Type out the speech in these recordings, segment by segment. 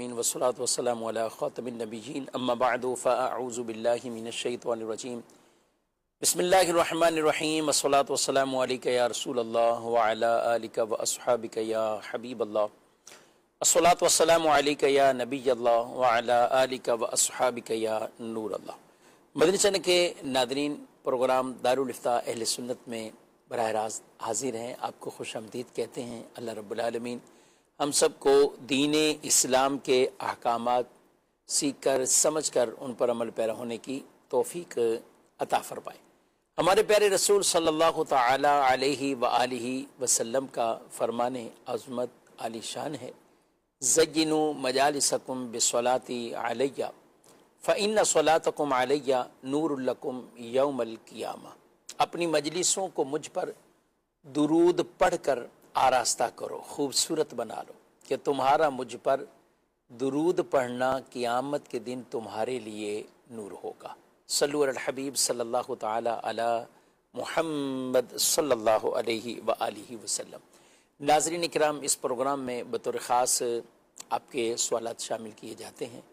आलमीन वस्सलातु वस्सलामु अला खातमिन नबिय्यीन अम्मा बअदु फ़अऊज़ु बिल्लाहि मिनश शैतानिर रजीम बिस्मिल्लाहिर रहमानिर रहीम वस्सलातु वस्सलामु अलैका या रसूलल्लाह व अला आलिका व अस्हाबिका या हबीबल्लाह अस्सलातु वस्सलामु अलैका या नबिय्यल्लाह व अला आलिका व अस्हाबिका या नूरल्लाह। मदनी चैनल के नादरीन, प्रोग्राम दारुल इफ्ता अहले सुन्नत में बराह रास्त हाजिर हैं। आपको खुश आमदीद कहते हैं। अल्लाह रब्बुल आलमीन हम सबको दीन इस्लाम के अहकामात सीख कर समझ कर उन पर अमल पैरा होने की तौफीक अता फरमाए। हमारे प्यारे रसूल सल्लल्लाहु ताला अलैहि व आलिहि वसल्लम का फरमाने अज़मत आली शान है, ज़य्यिनु मजालिसकुम बिस्सलाती अलैया फ़इन्न सलातकुम अलैया नूरुल लकुम यौमल क़ियामा। अपनी मजलिसों को मुझ पर दुरूद पढ़कर आरास्ता करो, खूबसूरत बना लो कि तुम्हारा मुझ पर दुरूद पढ़ना क़ियामत के दिन तुम्हारे लिए नूर होगा। सल्लु अल हबीब सल्लल्लाहु ताला अला मुहम्मद सल्लल्लाहु अलैहि व आलिहि वसल्लम। नाज़रीन इकराम, इस प्रोग्राम में बतौर ख़ास आपके सवालात शामिल किए जाते हैं।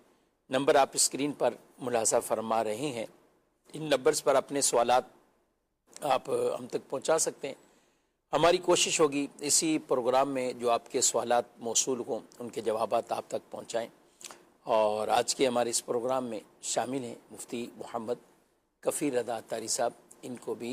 नंबर आप स्क्रीन पर मुलाज़ा फरमा रहे हैं। इन नंबर्स पर अपने सवालात आप हम तक पहुँचा सकते हैं। हमारी कोशिश होगी इसी प्रोग्राम में जो आपके सवालात मौसूल हों उनके जवाबात आप तक पहुँचाएँ। और आज के हमारे इस प्रोग्राम में शामिल हैं मुफ्ती मोहम्मद कफ़ीर रज़ा अत्तारी साहब। इनको भी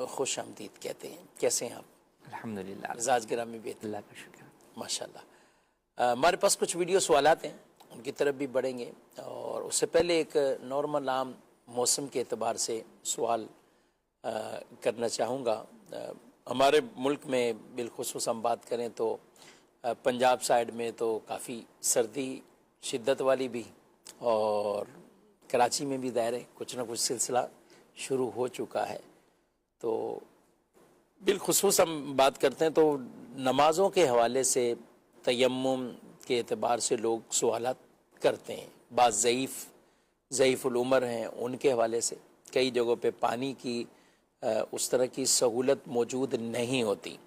खुश आमदीद कहते हैं। कैसे हैं आप? अल्हम्दुलिल्लाह, मिजाज गिरामी बेहतर, अल्लाह का शुक्र, माशाल्लाह। हमारे पास कुछ वीडियो सवालात हैं, उनकी तरफ भी बढ़ेंगे। और उससे पहले एक नॉर्मल आम मौसम के एतबार से सवाल करना चाहूँगा। हमारे मुल्क में बिलखुसूस हम बात करें तो पंजाब साइड में तो काफ़ी सर्दी शिद्दत वाली भी, और कराची में भी दायरे कुछ ना कुछ सिलसिला शुरू हो चुका है। तो बिलखुसूस हम बात करते हैं तो नमाज़ों के हवाले से तयम्मुम के एतबार से लोग सवालात करते हैं। बाज़ ज़ईफ़ुल उमर हैं, उनके हवाले से कई जगहों पे पानी की उस तरह की सहूलत मौजूद नहीं होती,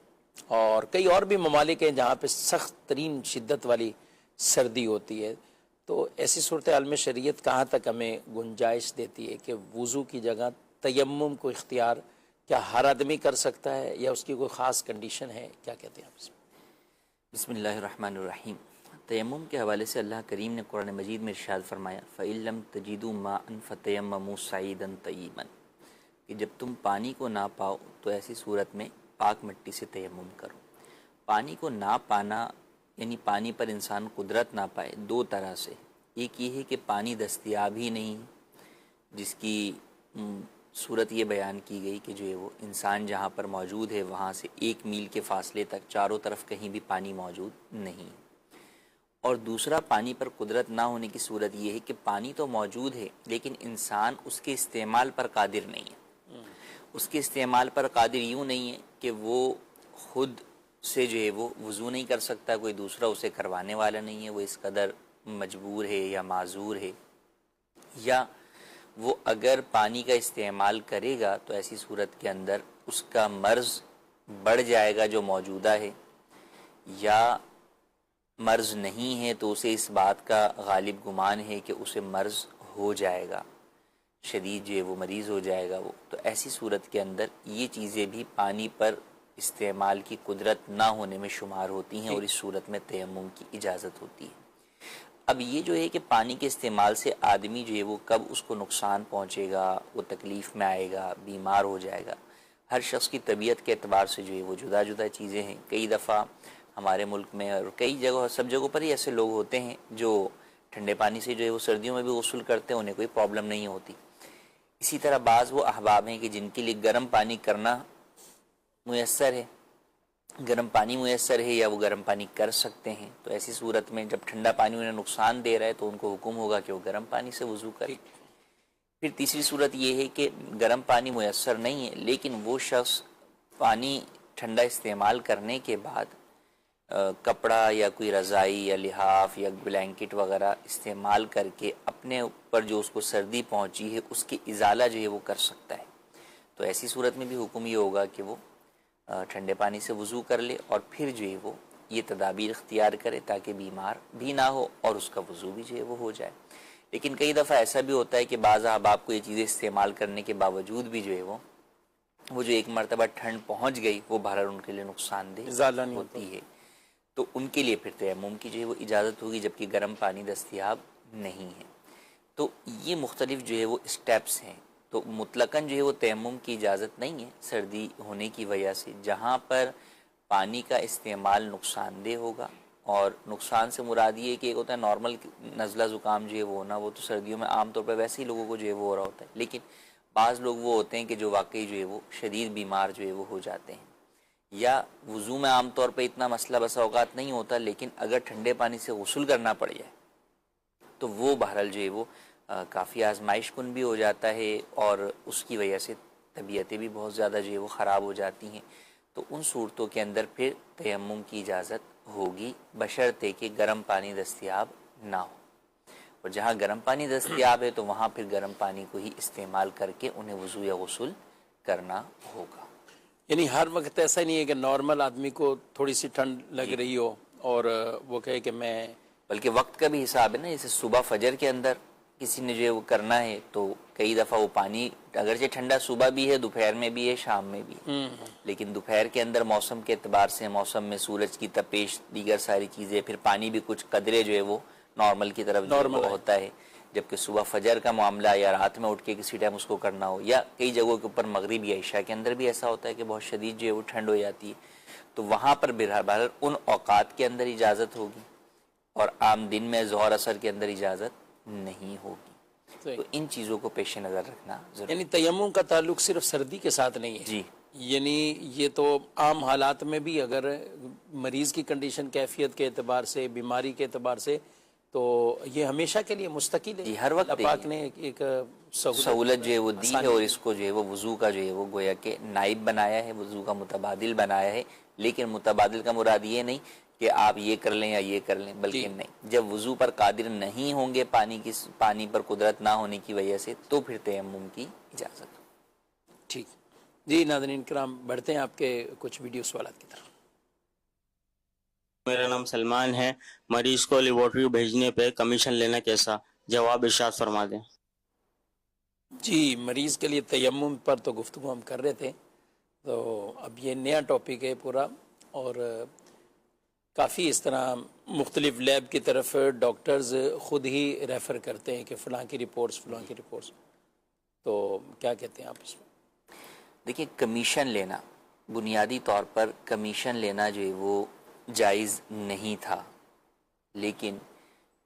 और कई और भी ममालिक हैं जहाँ पे सख्त तरीन शिद्दत वाली सर्दी होती है। तो ऐसी सूरत हाल में शरीयत कहाँ तक हमें गुंजाइश देती है कि वुज़ू की जगह तयम्मुम को इख्तियार क्या हर आदमी कर सकता है या उसकी कोई ख़ास कंडीशन है? क्या कहते हैं आप इसमें? बिस्मिल्लाहिर्रहमानिर्रहीम। तयम्मुम के हवाले से अल्लाह करीम ने कुरान मजीद में इरशाद फरमाया, फ़इल्लम तजिदू माअन फ़तयम्ममू सईदन तय्यिबन, कि जब तुम पानी को ना पाओ तो ऐसी सूरत में पाक मिट्टी से तयम्मुम करो। पानी को ना पाना यानी पानी पर इंसान कुदरत ना पाए दो तरह से। एक ये है कि पानी दस्तयाब ही नहीं, जिसकी सूरत ये बयान की गई कि जो है वो इंसान जहाँ पर मौजूद है वहाँ से 1 मील के फासले तक चारों तरफ कहीं भी पानी मौजूद नहीं। और दूसरा, पानी पर कुदरत ना होने की सूरत ये है कि पानी तो मौजूद है लेकिन इंसान उसके इस्तेमाल पर कादिर नहीं है। उसके इस्तेमाल पर कादिर यूँ नहीं है कि वो खुद से जो है वो वज़ू नहीं कर सकता, कोई दूसरा उसे करवाने वाला नहीं है, वो इस कदर मजबूर है या माजूर है, या वो अगर पानी का इस्तेमाल करेगा तो ऐसी सूरत के अंदर उसका मर्ज़ बढ़ जाएगा जो मौजूदा है, या मर्ज़ नहीं है तो उसे इस बात का गालिब गुमान है कि उसे मर्ज़ हो जाएगा, शदीद जो है वो मरीज़ हो जाएगा वो। तो ऐसी सूरत के अंदर ये चीज़ें भी पानी पर इस्तेमाल की कुदरत ना होने में शुमार होती हैं और इस सूरत में तयम्मुम की इजाज़त होती है। अब ये जो है कि पानी के इस्तेमाल से आदमी जो है वो कब उसको नुकसान पहुँचेगा, वो तकलीफ़ में आएगा, बीमार हो जाएगा, हर शख्स की तबीयत के एतबार से जो है वो जुदा जुदा चीज़ें हैं। कई दफ़ा हमारे मुल्क में और कई जगह सब जगहों पर ही ऐसे लोग होते हैं जो ठंडे पानी से जो है वो सर्दियों में भी गस्ल करते हैं, उन्हें कोई प्रॉब्लम नहीं होती। इसी तरह बाज़ वो अहबाब हैं कि जिनके लिए गर्म पानी करना मुयस्सर है, गर्म पानी मुयस्सर है या वो गर्म पानी कर सकते हैं, तो ऐसी सूरत में जब ठंडा पानी उन्हें नुकसान दे रहा है तो उनको हुक्म होगा कि वो गर्म पानी से वज़ू करें। फिर तीसरी सूरत ये है कि गर्म पानी मुयस्सर नहीं है लेकिन वो शख्स पानी ठंडा इस्तेमाल करने के बाद कपड़ा या कोई रज़ाई या लिहाफ या ब्लैंकेट वगैरह इस्तेमाल करके अपने ऊपर जो उसको सर्दी पहुंची है उसकी इज़ाला जो है वो कर सकता है। तो ऐसी सूरत में भी हुक्म ये होगा कि वो ठंडे पानी से वज़ू कर ले और फिर जो है वो ये तदाबीर इख्तियार करे ताकि बीमार भी ना हो और उसका वज़ू भी जो है वो हो जाए। लेकिन कई दफ़ा ऐसा भी होता है कि बाज़ अहबाब को ये चीज़ें इस्तेमाल करने के बावजूद भी जो है वो जो एक मरतबा ठंड पहुँच गई वो बहरहाल उनके लिए नुकसानदेह होती है, तो उनके लिए फिर तयम्मुम की जो है वो इजाज़त होगी, जबकि गर्म पानी दस्तयाब नहीं है। तो ये मुख्तलिफ जो है वो स्टेप्स हैं। तो मुतलकन जो है वो तयम्मुम की इजाज़त नहीं है सर्दी होने की वजह से, जहाँ पर पानी का इस्तेमाल नुकसानदेह होगा। और नुकसान से मुराद ये कि एक होता है नॉर्मल नज़ला ज़ुकाम जो है वो होना, वो तो सर्दियों में आम तौर पर वैसे ही लोगों को जो है वो हो रहा होता है। लेकिन बाज़ लोग वो होते हैं कि जो वाकई जो है वो शदीद बीमार जो है वो हो जाते हैं, या वज़ू में आम तौर पे इतना मसला बसा औकात नहीं होता, लेकिन अगर ठंडे पानी से गुस्ल करना पड़ जाए तो वो बहरहाल जो है वो काफ़ी आजमाइश कुन भी हो जाता है और उसकी वजह से तबीयतें भी बहुत ज़्यादा जो है वो ख़राब हो जाती हैं। तो उन सूरतों के अंदर फिर तयम्मुम की इजाज़त होगी, बशर्ते कि गर्म पानी दस्तयाब ना हो। और जहाँ गर्म पानी दस्तयाब है तो वहाँ फिर गर्म पानी को ही इस्तेमाल करके उन्हें वज़ू या गुस्ल करना होगा। यानी हर वक्त ऐसा नहीं है कि नॉर्मल आदमी को थोड़ी सी ठंड लग रही हो और वो कहे कि मैं, बल्कि वक्त का भी हिसाब है ना। जैसे सुबह फजर के अंदर किसी ने जो है वो करना है तो कई दफ़ा वो पानी अगरचे ठंडा सुबह भी है, दोपहर में भी है, शाम में भी है, लेकिन दोपहर के अंदर मौसम के एतबार से, मौसम में सूरज की तपेश, दीगर सारी चीज़ें, फिर पानी भी कुछ कदरे जो है वो नॉर्मल की तरफ जो वो होता है। जबकि सुबह फजर का मामला या रात में उठ के किसी टाइम उसको करना हो, या कई जगहों के ऊपर मगरिब या इशा के अंदर भी ऐसा होता है कि बहुत शदीद जो है वो ठंड हो जाती है, तो वहाँ पर बहरहाल उन औकात के अंदर इजाज़त होगी और आम दिन में ज़ोहर असर के अंदर इजाज़त नहीं होगी। तो इन चीज़ों को पेश नज़र रखना ज़रूरी। यानी तयम्मुम का ताल्लुक सिर्फ सर्दी के साथ नहीं है जी, यानी ये तो आम हालात में भी अगर मरीज़ की कंडीशन कैफियत के एतबार से, बीमारी के एतबार से, तो ये हमेशा के लिए मुस्तकिल है। जी, हर वक्त पाक ने एक सहूलत जो है वो दी है और इसको जो है वो वज़ू का जो है वो गोया के नाइब बनाया है, वज़ू का मुतबादिल बनाया है। लेकिन मुतबादिल का मुराद ये नहीं कि आप ये कर लें या ये कर लें, बल्कि नहीं, जब वज़ू पर कादिर नहीं होंगे, पानी पर कुदरत ना होने की वजह से, तो फिर तयम्मुम की इजाज़त। ठीक जी, नाज़रीन किराम, बढ़ते हैं आपके कुछ वीडियो सवालात की तरफ। मेरा नाम सलमान है। मरीज को लेबोरेटरी भेजने पे कमीशन लेना कैसा? जवाब इरशाद फरमा दें। जी, मरीज़ के लिए तयम्मुम पर तो गुफ्तगू हम कर रहे थे, तो अब ये नया टॉपिक है पूरा, और काफ़ी इस तरह मुख्तलिफ़ लैब की तरफ डॉक्टर्स ख़ुद ही रेफ़र करते हैं कि फ़लाँ की रिपोर्ट्स, तो क्या कहते हैं आप इसमें? देखिए, कमीशन लेना, बुनियादी तौर पर कमीशन लेना जो है वो जायज़ नहीं था, लेकिन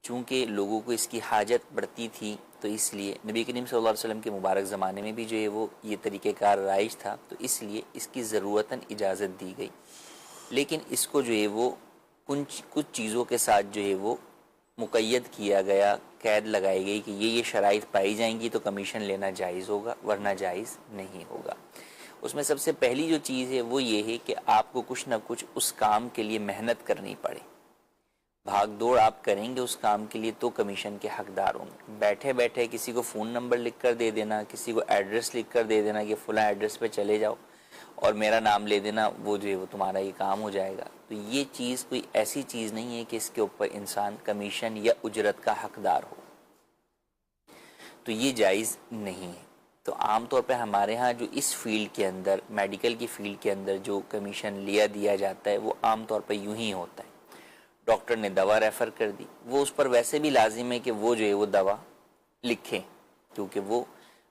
चूँकि लोगों को इसकी हाजत बढ़ती थी तो इसलिए नबी करीम सल्लल्लाहु अलैहि वसल्लम के मुबारक ज़माने में भी जो है वो ये तरीक़ेकार राइज था, तो इसलिए इसकी ज़रूरतन इजाज़त दी गई। लेकिन इसको जो है वो कुछ चीज़ों के साथ जो है वो मुक़य्यद किया गया, कैद लगाई गई कि ये शराइत पाई जाएंगी तो कमीशन लेना जायज़ होगा, वरना जायज़ नहीं होगा। उसमें सबसे पहली जो चीज़ है वो ये है कि आपको कुछ ना कुछ उस काम के लिए मेहनत करनी पड़े। भाग दौड़ आप करेंगे उस काम के लिए तो कमीशन के हकदार होंगे। बैठे बैठे किसी को फ़ोन नंबर लिख कर दे देना, किसी को एड्रेस लिख कर दे देना कि फ़लाँ एड्रेस पे चले जाओ और मेरा नाम ले देना, वो जो है वो तुम्हारा ये काम हो जाएगा, तो ये चीज़ कोई ऐसी चीज़ नहीं है कि इसके ऊपर इंसान कमीशन या उजरत का हकदार हो, तो ये जायज़ नहीं है। तो आम तौर पे हमारे यहाँ जो इस फील्ड के अंदर, मेडिकल की फील्ड के अंदर जो कमीशन दिया जाता है वो आम तौर पे यूं ही होता है। डॉक्टर ने दवा रेफ़र कर दी, वो उस पर वैसे भी लाजिम है कि वो जो है वो दवा लिखें, क्योंकि वो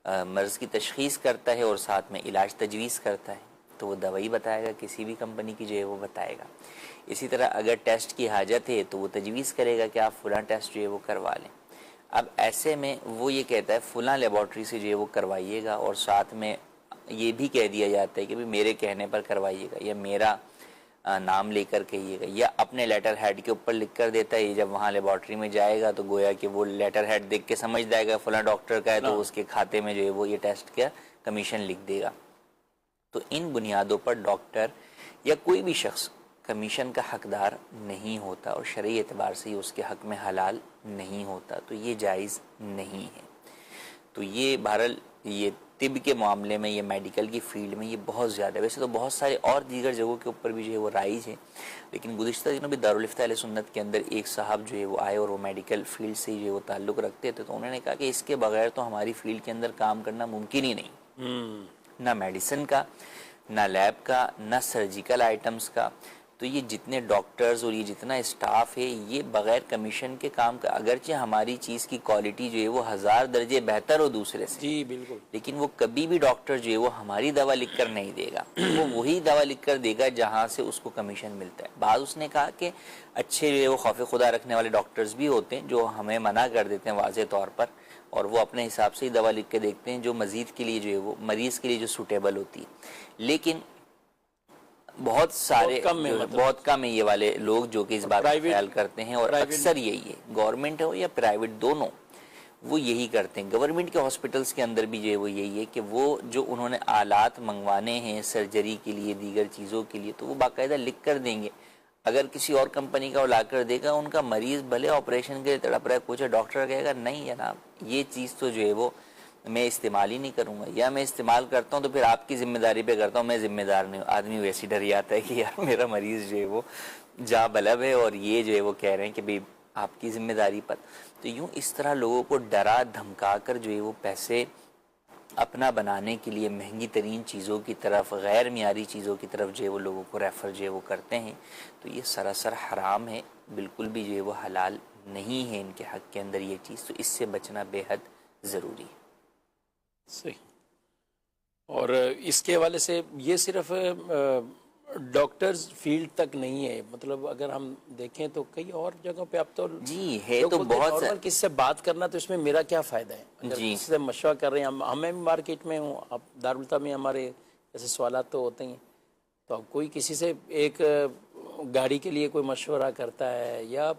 मर्ज़ की तशख़ीस करता है और साथ में इलाज तजवीज़ करता है, तो वो दवा ही बताएगा, किसी भी कंपनी की जो है वो बताएगा। इसी तरह अगर टेस्ट की हाजत है तो वो तजवीज़ करेगा कि आप फ़लाँ टेस्ट जो है वो करवा लें। अब ऐसे में वो ये कहता है फ़लाँ लेबॉर्ट्री से जो है वो करवाइएगा, और साथ में ये भी कह दिया जाता है कि भाई मेरे कहने पर करवाइएगा, या मेरा नाम लेकर कहिएगा, या अपने लेटर हेड के ऊपर लिख कर देता है। जब वहाँ लेबॉर्ट्री में जाएगा तो गोया कि वो लेटर हेड देख के समझ जाएगा फ़लाँ डॉक्टर का है, तो उसके खाते में जो है वो ये टेस्ट का कमीशन लिख देगा। तो इन बुनियादों पर डॉक्टर या कोई भी शख्स कमीशन का हकदार नहीं होता और शरई एतबार से उसके हक़ में हलाल नहीं होता, तो ये जायज़ नहीं है। तो ये बहरहाल ये तिब के मामले में या मेडिकल की फील्ड में ये बहुत ज़्यादा है। वैसे तो बहुत सारे और दीगर जगहों के ऊपर भी जो है वो राइज है, लेकिन गुज़िश्ता दिनों भी दारुल इफ्ता अहले सुन्नत के अंदर एक साहब जो है वो आए और वो मेडिकल फील्ड से जो है वो ताल्लुक़ रखते थे, तो उन्होंने कहा कि इसके बगैर तो हमारी फील्ड के अंदर काम करना मुमकिन ही नहीं, ना मेडिसिन का, ना लैब का, ना सर्जिकल आइटम्स का। तो ये जितने डॉक्टर्स और ये जितना स्टाफ है ये बगैर कमीशन के काम का, अगरचे हमारी चीज़ की क्वालिटी जो है वो 1000 दर्जे बेहतर हो दूसरे से, जी बिल्कुल, लेकिन वो कभी भी डॉक्टर जो है वो हमारी दवा लिख कर नहीं देगा, वो वही दवा लिख कर देगा जहाँ से उसको कमीशन मिलता है। बाद उसने कहा कि अच्छे जो है वो खौफ खुदा रखने वाले डॉक्टर्स भी होते हैं जो हमें मना कर देते हैं वाज़े तौर पर, और वो अपने हिसाब से ही दवा लिख के देखते हैं जो मज़ीद के लिए जो है वो मरीज़ के लिए जो सूटेबल होती है। लेकिन बहुत सारे बहुत कम है ये वाले लोग जो कि इस बात का ख्याल करते हैं, और अक्सर यही है, गवर्नमेंट हो या प्राइवेट दोनों, वो यही करते हैं। गवर्नमेंट के हॉस्पिटल्स के अंदर भी जो है वो यही है कि वो जो उन्होंने आलात मंगवाने हैं सर्जरी के लिए, दीगर चीज़ों के लिए, तो वो बाकायदा लिख कर देंगे। अगर किसी और कंपनी का वो ला कर देगा, उनका मरीज़ भले ऑपरेशन के लिए तड़प रहा है, कुछ डॉक्टर कहेगा नहीं जनाब ये चीज़ तो जो है वो मैं इस्तेमाल ही नहीं करूँगा, या मैं इस्तेमाल करता हूँ तो फिर आपकी ज़िम्मेदारी पे करता हूँ, मैं ज़िम्मेदार नहीं हूँ। आदमी वैसे डर जाता है कि यार मेरा मरीज़ जो है वो जा बलब है और ये जो है वो कह रहे हैं कि भाई आपकी ज़िम्मेदारी पर। तो यूँ इस तरह लोगों को डरा धमका कर जो है वो पैसे अपना बनाने के लिए महंगी तरीन चीज़ों की तरफ, गैर मियारी चीज़ों की तरफ जो है वो लोगों को रेफ़र जो है वो करते हैं। तो ये सरासर हराम है, बिल्कुल भी जो है वो हलाल नहीं है इनके हक़ के अंदर ये चीज़, तो इससे बचना बेहद ज़रूरी है। सही। और इसके हवाले से ये सिर्फ डॉक्टर्स फील्ड तक नहीं है, मतलब अगर हम देखें तो कई और जगहों पे अब तो जी है, तो बहुत नॉर्मल किसी से बात करना, तो इसमें मेरा क्या फ़ायदा है अगर किसी से मशवरा कर रहे हैं। हमें भी मार्केट में हूँ, अब दारुल्ता में हमारे ऐसे सवालात तो होते हैं, तो अब कोई किसी से एक गाड़ी के लिए कोई मशवरा करता है या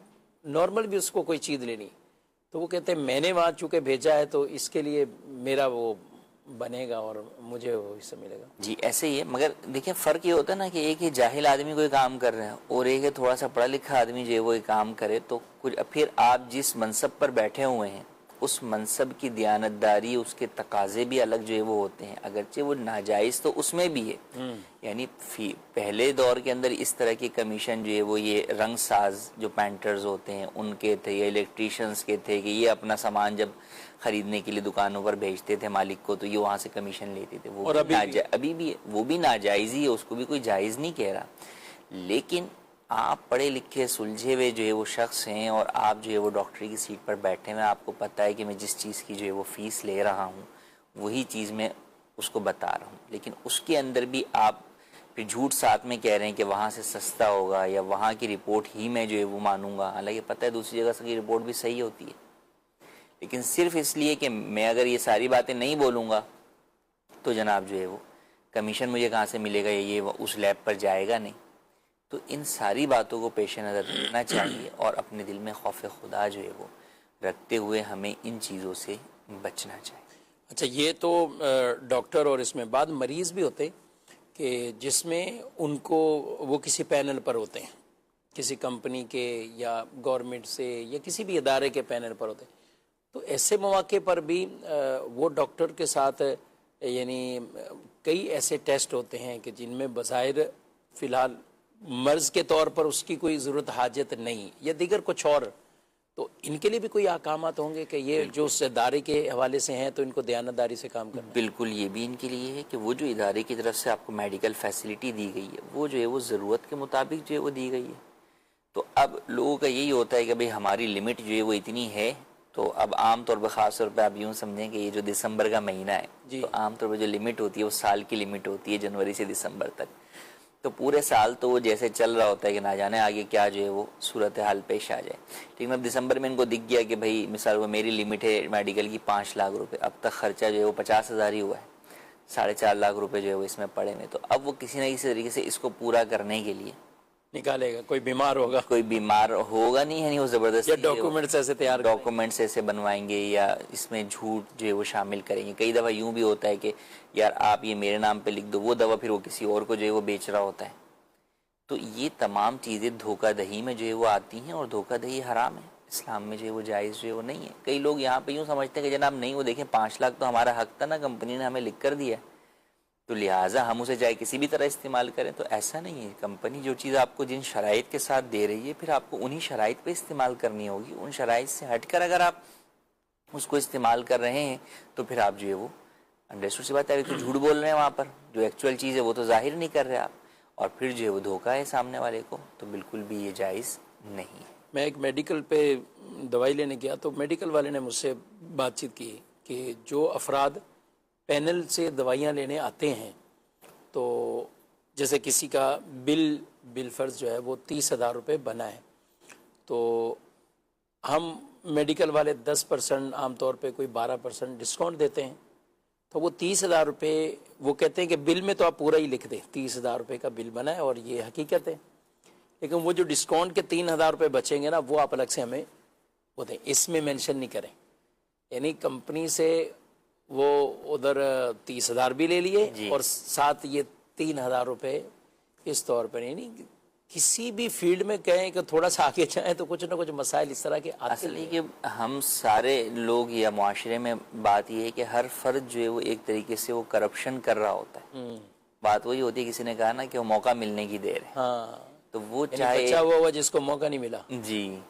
नॉर्मल भी उसको कोई चीज़ लेनी, तो वो कहते हैं मैंने वहाँ चूँकि भेजा है तो इसके लिए मेरा वो बनेगा और मुझे वो हिस्सा मिलेगा। जी ऐसे ही है, मगर देखिए फ़र्क ये होता है ना कि एक ही जाहिल आदमी कोई काम कर रहे हैं और एक है थोड़ा सा पढ़ा लिखा आदमी जो है वो काम करे, तो कुछ फिर आप जिस मनसब पर बैठे हुए हैं उस मनसब की दियानतदारी, उसके तकाजे भी अलग जो है वो होते हैं, अगरचे वो नाजायज़ तो उसमें भी है। यानी पहले दौर के अंदर इस तरह की कमीशन जो है वो ये रंग साज जो पेंटर्स होते हैं उनके थे या इलेक्ट्रीशियंस के थे कि ये अपना सामान जब ख़रीदने के लिए दुकानों पर भेजते थे मालिक को, तो ये वहाँ से कमीशन लेते थे। वो अभी भी है, वो भी नाजायज़ ही है, उसको भी कोई जायज़ नहीं कह रहा। लेकिन आप पढ़े लिखे सुलझे हुए जो है वो शख्स हैं और आप जो है वो डॉक्टरी की सीट पर बैठे हुए, आपको पता है कि मैं जिस चीज़ की जो है वो फ़ीस ले रहा हूँ वही चीज़ मैं उसको बता रहा हूँ, लेकिन उसके अंदर भी आप फिर झूठ साथ में कह रहे हैं कि वहाँ से सस्ता होगा या वहाँ की रिपोर्ट ही मैं जो है वो मानूंगा, हालांकि पता है दूसरी जगह की रिपोर्ट भी सही होती है, लेकिन सिर्फ इसलिए कि मैं अगर ये सारी बातें नहीं बोलूँगा तो जनाब जो है वो कमीशन मुझे कहाँ से मिलेगा, ये उस लैब पर जाएगा नहीं। तो इन सारी बातों को पेश नज़र रखना चाहिए और अपने दिल में खौफ खुदा जो है वो रखते हुए हमें इन चीज़ों से बचना चाहिए। अच्छा, ये तो डॉक्टर और इसमें बाद मरीज़ भी होते कि जिसमें उनको वो किसी पैनल पर होते हैं, किसी कंपनी के या गवर्नमेंट से या किसी भी इदारे के पैनल पर होते हैं, तो ऐसे मौके पर भी वो डॉक्टर के साथ यानी कई ऐसे टेस्ट होते हैं कि जिनमें बज़ाहिर फ़िलहाल मर्ज़ के तौर पर उसकी कोई ज़रूरत हाजत नहीं या दीगर कुछ और, तो इनके लिए भी कोई अहकामात होंगे कि ये जो उस इदारे के हवाले से हैं तो इनको दयानतदारी से काम करना? बिल्कुल, ये भी इनके लिए है कि वो जो इदारे की तरफ से आपको मेडिकल फैसिलिटी दी गई है वो जो है वो ज़रूरत के मुताबिक जो है वो दी गई है। तो अब लोगों का यही होता है कि भाई हमारी लिमिट जो है वो इतनी है, तो अब आम तौर पर ख़ास तौर पर आप यूँ समझें कि ये जो दिसंबर का महीना है, तो आम तौर पर जो लिमिट होती है वो साल की लिमिट होती है, जनवरी से दिसंबर तक। तो पूरे साल तो वो जैसे चल रहा होता है कि ना जाने आगे क्या जो है वो सूरत हाल पेश आ जाए। लेकिन अब दिसंबर में इनको दिख गया कि भाई मिसाल वो मेरी लिमिट है मेडिकल की 5 लाख रुपए, अब तक खर्चा जो है वो 50,000 ही हुआ है, 4.5 लाख रुपए जो है वो इसमें पड़े हुए। तो अब वो किसी न किसी तरीके से इसको पूरा करने के लिए निकालेगा, कोई बीमार होगा नहीं है, नहीं वो ज़बरदस्ती डॉक्यूमेंट्स ऐसे तैयार डॉक्यूमेंट्स ऐसे बनवाएंगे या इसमें झूठ जो है वो शामिल करेंगे। कई दफ़ा यूँ भी होता है कि यार आप ये मेरे नाम पे लिख दो, वो दवा फिर वो किसी और को जो है वो बेच रहा होता है। तो ये तमाम चीज़ें धोखाधही में जो है वो आती हैं और धोखाधही हराम है। इस्लाम में जो है वो जायज़ जो है वो नहीं है। कई लोग यहाँ पे यूँ समझते हैं कि जनाब नहीं, वो देखें 5 लाख तो हमारा हक था ना, कंपनी ने हमें लिख कर दिया, तो लिहाजा हम उसे चाहे किसी भी तरह इस्तेमाल करें। तो ऐसा नहीं है, कंपनी जो चीज़ आपको जिन शराइत के साथ दे रही है, फिर आपको उन्हीं शराइत पे इस्तेमाल करनी होगी। उन शराइत से हटकर अगर आप उसको इस्तेमाल कर रहे हैं तो फिर आप जो है वो अंडरस्टूड सी बात है, तो झूठ बोल रहे हैं वहाँ पर, जो एक्चुअल चीज़ है वो तो जाहिर नहीं कर रहे आप, और फिर जो है वो धोखा है सामने वाले को, तो बिल्कुल भी ये जायज़ नहीं है। मैं एक मेडिकल पे दवाई लेने गया तो मेडिकल वाले ने मुझसे बातचीत की कि जो अफराद पैनल से दवाइयाँ लेने आते हैं, तो जैसे किसी का बिल फ़र्ज जो है वो 30,000 रुपये बना है, तो हम मेडिकल वाले 10% आमतौर पे कोई 12% डिस्काउंट देते हैं। तो वो 30,000 रुपये, वो कहते हैं कि बिल में तो आप पूरा ही लिख दें 30,000 रुपये का बिल बना है और ये हकीकत है, लेकिन वो जो डिस्काउंट के 3,000 रुपये बचेंगे ना, वो आप अलग से हमें वो दें, इसमें मेंशन नहीं करें। यानी कंपनी से वो उधर 30,000 भी ले लिए और साथ ये 3,000 रुपये इस तौर पर नहीं। किसी भी फील्ड में कहें कि थोड़ा सा आगे जाएं तो कुछ ना कुछ मसाइल इस तरह के आते असल ये कि हम सारे लोग या मुआशरे में बात ये है कि हर फर्द जो है वो एक तरीके से वो करप्शन कर रहा होता है। बात वही होती है, किसी ने कहा ना कि वो मौका मिलने की देर है। हाँ, तो वो चाहे बच्चा हुआ जिसको मौका नहीं मिला जी,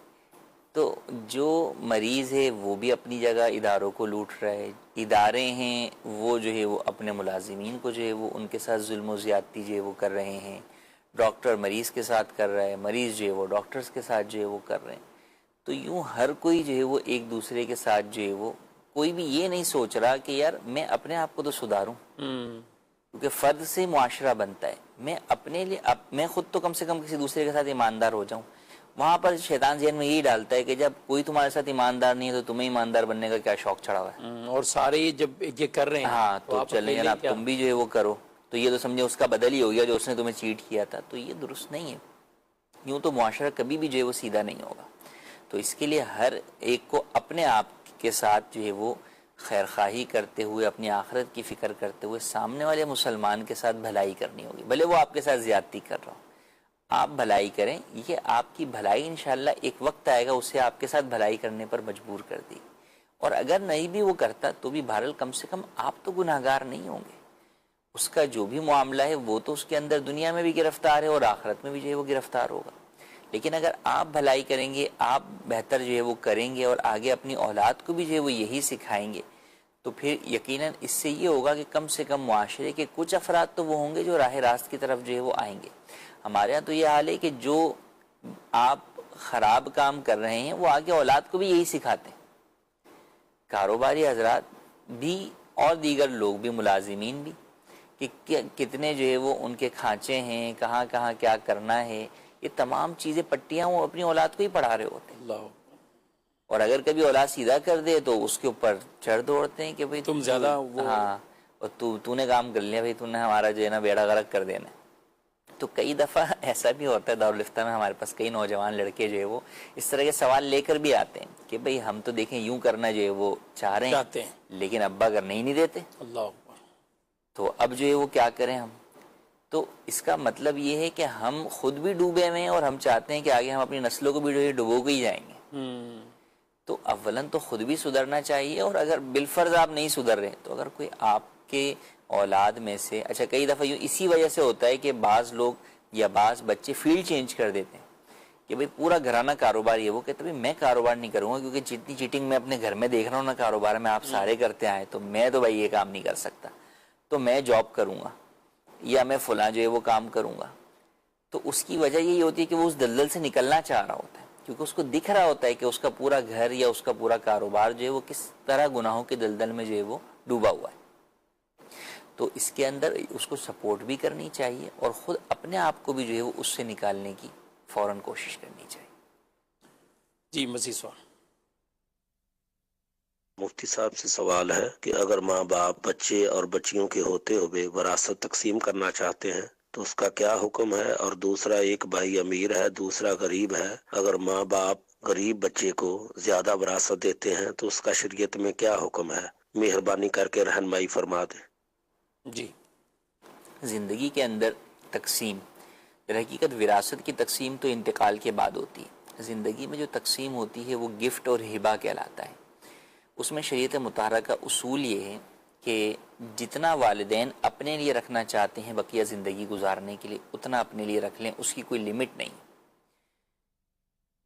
तो जो मरीज़ है वो भी अपनी जगह इदारों को लूट रहा है, इदारे हैं वो जो है वो अपने मुलाजिमीन को जो है वो उनके साथ जुल्म ज़्यादती जो है वो कर रहे हैं, डॉक्टर मरीज़ के साथ कर रहा है, मरीज़ जो है वो डॉक्टर्स के साथ जो है वो कर रहे हैं। तो यूँ हर कोई जो है वो एक दूसरे के साथ जो है वो, कोई भी ये नहीं सोच रहा कि यार मैं अपने आप को तो सुधारूँ, क्योंकि फ़र्द से मुआशरा बनता है। मैं अपने लिए मैं ख़ुद तो कम से कम किसी दूसरे के साथ ईमानदार हो जाऊँ। वहाँ पर शैतान ज़हन में यही डालता है कि जब कोई तुम्हारे साथ ईमानदार नहीं है तो तुम्हें ईमानदार बनने का क्या शौक चढ़ा हुआ है, और सारे जब ये कर रहे हैं हाँ तो चले यार आप तुम भी जो है वो करो, तो ये तो समझे उसका बदल ही हो गया जो उसने तुम्हें चीट किया था। तो ये दुरुस्त नहीं है, यूँ तो मुआशरा कभी भी जो है वो सीधा नहीं होगा। तो इसके लिए हर एक को अपने आप के साथ जो है वो खैरखाही करते हुए, अपनी आखिरत की फ़िक्र करते हुए सामने वाले मुसलमान के साथ भलाई करनी होगी। भले वो आपके साथ ज़्यादती कर रहा हो, आप भलाई करें, ये आपकी भलाई इंशाल्लाह एक वक्त आएगा उसे आपके साथ भलाई करने पर मजबूर कर दी। और अगर नहीं भी वो करता तो भी बहरहाल कम से कम आप तो गुनाहगार नहीं होंगे। उसका जो भी मामला है वो तो उसके अंदर दुनिया में भी गिरफ्तार है और आखिरत में भी जो है वो गिरफ्तार होगा। लेकिन अगर आप भलाई करेंगे, आप बेहतर जो है वो करेंगे और आगे अपनी औलाद को भी जो है वो यही सिखाएंगे, तो फिर यकीनन इससे ये होगा कि कम से कम मुआशरे के कुछ अफराद तो वो होंगे जो राह रास्त की तरफ जो है वो आएंगे। हमारे यहाँ तो ये हाल है कि जो आप ख़राब काम कर रहे हैं वो आगे औलाद को भी यही सिखाते हैं। कारोबारी हजरात भी और दीगर लोग भी, मुलाजिमीन भी, कि कितने जो है वो उनके खांचे हैं, कहाँ कहाँ क्या करना है, ये तमाम चीज़ें पट्टियाँ वो अपनी औलाद को ही पढ़ा रहे होते हैं। और अगर कभी औलाद सीधा कर दे तो उसके ऊपर चढ़ दौड़ते हैं कि भाई तुम ज़्यादा वो, हाँ, और तूने काम कर लिया भाई, तूने हमारा जो है ना बेड़ा गर्क कर देना। तो कई दफ़ा ऐसा भी होता है, दारुल इफ्ता में हमारे पास कई नौजवान लड़के जो है वो इस तरह के सवाल लेकर भी आते हैं कि भाई हम तो देखें यूं करना जो है वो चाह रहे हैं, लेकिन अब्बा करने ही नहीं देते, अल्लाह, तो अब जो है वो क्या करें हम। तो इसका मतलब ये है कि हम खुद भी डूबे हुए हैं और हम चाहते हैं कि आगे हम अपनी नस्लों को भी जो है डुबो के ही जाएंगे। तो अव्वलन तो खुद भी सुधरना चाहिए, और अगर बिलफर्ज आप नहीं सुधर रहे तो अगर कोई आपके औलाद में से, अच्छा कई दफ़ा यूँ इसी वजह से होता है कि बाज़ लोग या बाज़ बच्चे फील्ड चेंज कर देते हैं कि भाई पूरा घराना कारोबार ये, वो कहते भाई मैं कारोबार नहीं करूँगा क्योंकि जितनी चीटिंग मैं अपने घर में देख रहा हूँ ना कारोबार में आप सारे करते आए, तो मैं तो भाई ये काम नहीं कर सकता, तो मैं जॉब करूँगा या मैं फ़लाँ जो है वो काम करूँगा। तो उसकी वजह यही होती है कि वो उस दलदल से निकलना चाह रहा होता है, क्योंकि उसको दिख रहा होता है कि उसका पूरा घर या उसका पूरा कारोबार जो है वो किस तरह गुनाहों के दलदल में जो है वो डूबा हुआ है। तो इसके अंदर उसको सपोर्ट भी करनी चाहिए और ख़ुद अपने आप को भी जो है वो उससे निकालने की फ़ौरन कोशिश करनी चाहिए। जी मज़ीद सवाल। मुफ्ती साहब से सवाल है कि अगर माँ बाप बच्चे और बच्चियों के होते हुए वरासत तकसीम करना चाहते हैं तो उसका क्या हुक्म है, और दूसरा एक भाई अमीर है दूसरा गरीब है, अगर माँ बाप गरीब बच्चे को ज्यादा वरासत देते हैं तो उसका शरीयत में क्या हुक्म है, मेहरबानी करके रहनुमाई फरमा दे। जी, ज़िंदगी के अंदर तकसीम, हकीकत विरासत की तकसीम तो इंतकाल के बाद होती है। ज़िंदगी में जो तकसीम होती है वो गिफ्ट और हिबा कहलाता है। उसमें शरीयत मुताहरा का उसूल ये है कि जितना वालिदैन अपने लिए रखना चाहते हैं बकिया ज़िंदगी गुजारने के लिए उतना अपने लिए रख लें, उसकी कोई लिमिट नहीं।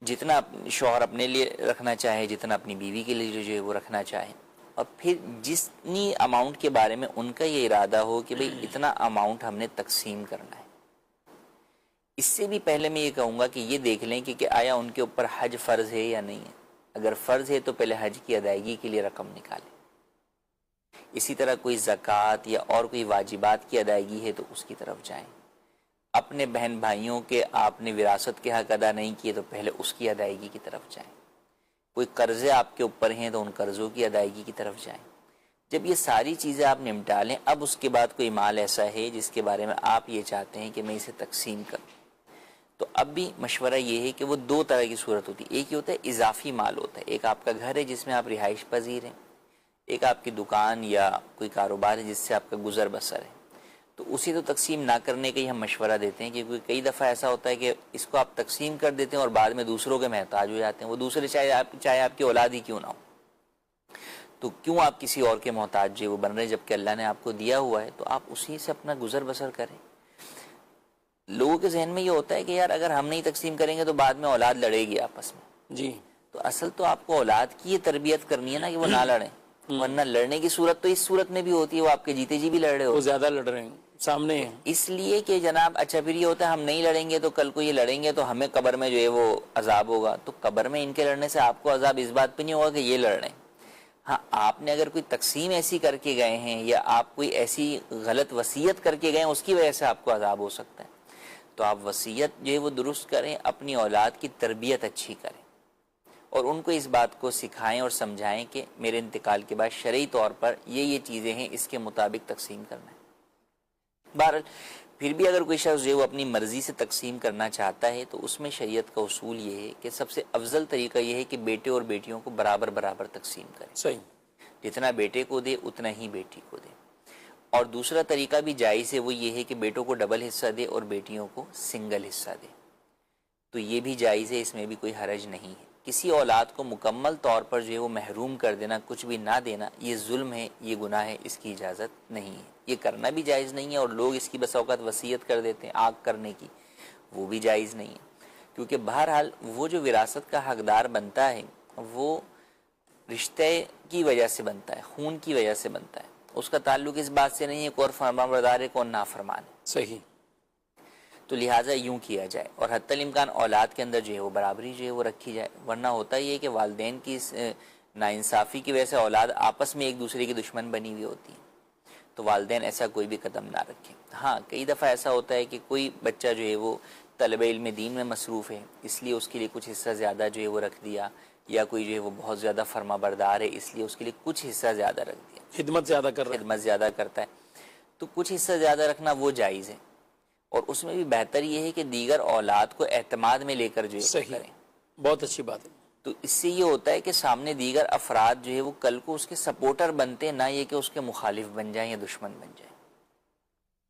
जितना शौहर अपने लिए रखना चाहे, जितना अपनी बीवी के लिए जो है वो रखना चाहे, और फिर जितनी अमाउंट के बारे में उनका ये इरादा हो कि भाई इतना अमाउंट हमने तकसीम करना है। इससे भी पहले मैं ये कहूँगा कि ये देख लें कि आया उनके ऊपर हज फ़र्ज़ है या नहीं है। अगर फ़र्ज़ है तो पहले हज की अदायगी के लिए रकम निकालें। इसी तरह कोई ज़कात या और कोई वाजिबात की अदायगी है तो उसकी तरफ जाएं। अपने बहन भाइयों के आपने विरासत के हक़ अदा नहीं किए तो पहले उसकी अदायगी की तरफ जाएं। कोई कर्ज़े आपके ऊपर हैं तो उन कर्ज़ों की अदायगी की तरफ जाएं। जब ये सारी चीज़ें आप निपटा लें, अब उसके बाद कोई माल ऐसा है जिसके बारे में आप ये चाहते हैं कि मैं इसे तकसीम करूँ, तो अब भी मशवरा ये है कि वो दो तरह की सूरत होती है। एक ये होता है इजाफी माल होता है, एक आपका घर है जिसमें आप रिहाइश पजीर हैं, एक आपकी दुकान या कोई कारोबार है जिससे आपका गुजर बसर है, तो उसे तो तकसीम ना करने का ही हम मशवरा देते हैं। क्योंकि कई दफ़ा ऐसा होता है कि इसको आप तकसीम कर देते हैं और बाद में दूसरों के महताज हो जाते हैं। वो दूसरे चाहे आपकी औलाद ही क्यों ना हो, तो क्यों आप किसी और के मोहताज जो वो बन रहे हैं, जबकि अल्लाह ने आपको दिया हुआ है तो आप उसी से अपना गुजर बसर करें। लोगों के जहन में ये होता है कि यार अगर हम नहीं तकसीम करेंगे तो बाद में औलाद लड़ेगी आपस में जी। तो असल तो आपको औलाद की ये तरबियत करनी है ना कि वो ना लड़ें, वरना लड़ने की सूरत तो इस सूरत में भी होती है, वो आपके जीते जी भी लड़ रहे हो, वो ज्यादा लड़ रहे हैं सामने हैं। इसलिए कि जनाब अच्छा फिर ये होता है हम नहीं लड़ेंगे तो कल को ये लड़ेंगे तो हमें कब्र में जो है वो अजाब होगा। तो कब्र में इनके लड़ने से आपको अजाब इस बात पे नहीं होगा कि ये लड़ रहे हैं। हाँ, आपने अगर कोई तकसीम ऐसी करके गए हैं या आप कोई ऐसी गलत वसीयत करके गए हैं उसकी वजह से आपको अजाब हो सकता है, तो आप वसीयत जो है वो दुरुस्त करें, अपनी औलाद की तरबियत अच्छी करें और उनको इस बात को सिखाएं और समझाएं कि मेरे इंतकाल के बाद शरई तौर पर ये चीज़ें हैं, इसके मुताबिक तकसीम करना है। बहरहाल फिर भी अगर कोई शख्स जो है वो अपनी मर्ज़ी से तकसीम करना चाहता है तो उसमें शरीयत का उसूल ये है कि सबसे अफजल तरीका ये है कि बेटे और बेटियों को बराबर बराबर तकसीम करें। सही, जितना बेटे को दे उतना ही बेटी को दे। और दूसरा तरीका भी जायज़ है, वो ये है कि बेटों को डबल हिस्सा दे और बेटियों को सिंगल हिस्सा दे, तो ये भी जायज़ है, इसमें भी कोई हरज नहीं है। किसी औलाद को मुकम्मल तौर पर जो है वो महरूम कर देना, कुछ भी ना देना, ये जुल्म है, ये गुनाह है, इसकी इजाज़त नहीं है, ये करना भी जायज़ नहीं है। और लोग इसकी बस औक़ात वसीयत कर देते हैं आग करने की, वो भी जायज़ नहीं है। क्योंकि बहरहाल वो जो विरासत का हकदार बनता है वो रिश्ते की वजह से बनता है, खून की वजह से बनता है, उसका ताल्लुक इस बात से नहीं है कौन फरमाबरदार है कौन नाफरमान है। सही। तो लिहाजा यूं किया जाए और हत्तल इम्कान औलाद के अंदर जो है वो बराबरी जो है वो रखी जाए। वरना होता ही है कि वालिदैन की नाइंसाफ़ी की वजह से औलाद आपस में एक दूसरे की दुश्मन बनी हुई होती है, तो वालिदैन ऐसा कोई भी कदम ना रखें। हाँ, कई दफ़ा ऐसा होता है कि कोई बच्चा जो है वो तलबे इल्म दीन में मसरूफ़ है, इसलिए उसके लिए कुछ हिस्सा ज़्यादा जो है वो रख दिया, या कोई जो है वो बहुत ज़्यादा फरमाबरदार है इसलिए उसके लिए कुछ हिस्सा ज़्यादा रख दिया, खिदमत ज़्यादा कर रहा है, खिदमत ज़्यादा करता है, तो कुछ हिस्सा ज़्यादा रखना वो जायज़ है। और उसमें भी बेहतर ये है कि दीगर औलाद को एतमाद में लेकर जो है करें। बहुत अच्छी बात है। तो इससे ये होता है कि सामने दीगर अफराद जो है वो कल को उसके सपोर्टर बनते हैं, ना ये कि उसके मुखालिफ बन जाएं या दुश्मन बन जाएं।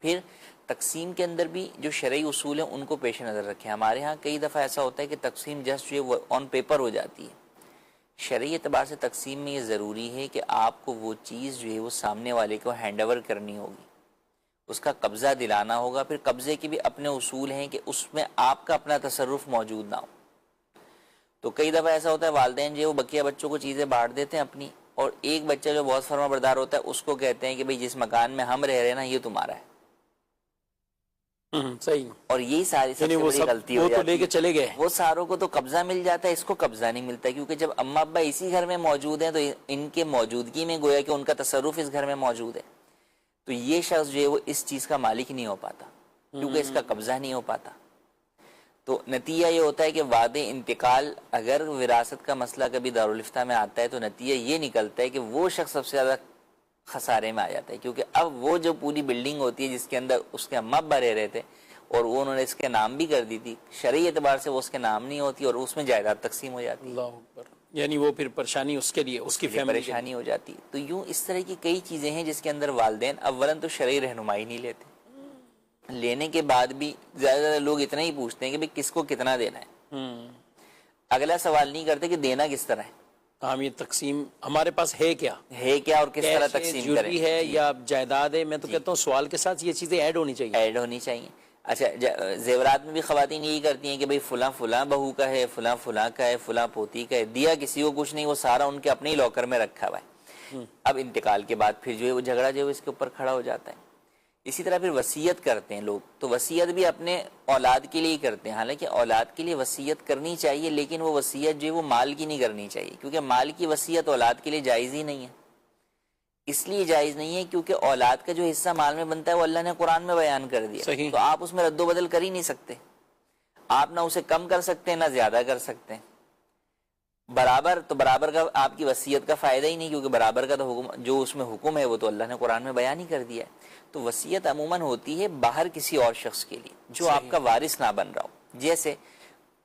फिर तकसीम के अंदर भी जो शरई उसूल हैं उनको पेश नज़र रखें। हमारे यहाँ कई दफ़ा ऐसा होता है कि तकसीम जस्ट जो है वो ऑन पेपर हो जाती है। शरई एतबार से तकसीम में ये ज़रूरी है कि आपको वो चीज़ जो है वो सामने वाले को हैंड ओवर करनी होगी, उसका कब्ज़ा दिलाना होगा। फिर कब्ज़े के भी अपने उसूल हैं कि उसमें आपका अपना तसर्रुफ़ मौजूद ना हो। तो कई दफ़ा ऐसा होता है वालिदैन जो है वो बकिया बच्चों को चीज़ें बांट देते हैं अपनी, और एक बच्चा जो बहुत फरमाबरदार होता है उसको कहते हैं कि भाई जिस मकान में हम रह रहे हैं ना ये तुम्हारा है। सही। और यही सारी सबसे बड़ी गलती हो जाती है। तो लेके चले गए, वो सारों को तो कब्जा मिल जाता है, इसको कब्जा नहीं मिलता, क्योंकि जब अम्मा अब्बा इसी घर में मौजूद हैं तो इनके मौजूदगी में गोया कि उनका तसर्रुफ इस घर में मौजूद है, तो ये शख्स जो है वो इस चीज़ का मालिक नहीं हो पाता क्योंकि इसका कब्जा नहीं हो पाता। तो नतीजा ये होता है कि वादे इंतकाल, अगर विरासत का मसला कभी दारुल इफ्ता में आता है तो नतीजा ये निकलता है कि वो शख्स सबसे ज़्यादा खसारे में आ जाता है, क्योंकि अब वो जो पूरी बिल्डिंग होती है जिसके अंदर उसके अम्मा अब्बा रह रहे थे और वो उन्होंने इसके नाम भी कर दी थी, शरई एतबार से वो उसके नाम नहीं होती और उसमें जायदाद तकसीम हो जाती है, यानी वो फिर परेशानी उसके लिए, उसकी फैमिली परेशानी हो जाती है। तो यूँ इस तरह की कई चीज़ें हैं जिसके अंदर वालिदैन अव्वलन तो शरई रहनुमाई नहीं लेते, लेने के बाद भी ज़्यादा लोग इतना ही पूछते हैं कि भाई किसको कितना देना है। अगला सवाल नहीं करते कि देना किस तरह है, हम ये तकसीम हमारे पास है क्या और किस तरह कैश है, तकसीम ज्वेलरी करें, है या जायदाद है। मैं तो कहता हूँ सवाल के साथ ये चीज़ें ऐड होनी चाहिए। ऐड होनी चाहिए। अच्छा, जेवरात में भी खवातीन यही करती हैं कि भाई फुला फुला बहू का है, फुला फुला का है, फुला पोती का है, दिया किसी को कुछ नहीं, वो सारा उनके अपने ही लॉकर में रखा हुआ है। अब इंतकाल के बाद फिर जो है वो झगड़ा जो है इसके ऊपर खड़ा हो जाता है। इसी तरह फिर वसीयत करते हैं लोग, तो वसीयत भी अपने औलाद के लिए ही करते हैं। हालांकि औलाद के लिए वसीयत करनी चाहिए, लेकिन वो वसीयत जो है वो माल की नहीं करनी चाहिए, क्योंकि माल की वसीयत औलाद के लिए जायज़ ही नहीं है। इसलिए जायज़ नहीं है क्योंकि औलाद का जो हिस्सा माल में बनता है वो अल्लाह ने कुरान में बयान कर दिया, तो आप उसमें रद्दो बदल कर ही नहीं सकते। आप ना उसे कम कर सकते हैं ना ज़्यादा कर सकते हैं। बराबर, तो बराबर का आपकी वसीयत का फ़ायदा ही नहीं, क्योंकि बराबर का तो हुक्म, जो उसमें हुक्म है वो तो अल्लाह ने कुरान में बयान ही कर दिया है। तो वसीयत अमूमन होती है बाहर किसी और शख्स के लिए जो आपका वारिस ना बन रहा हो। जैसे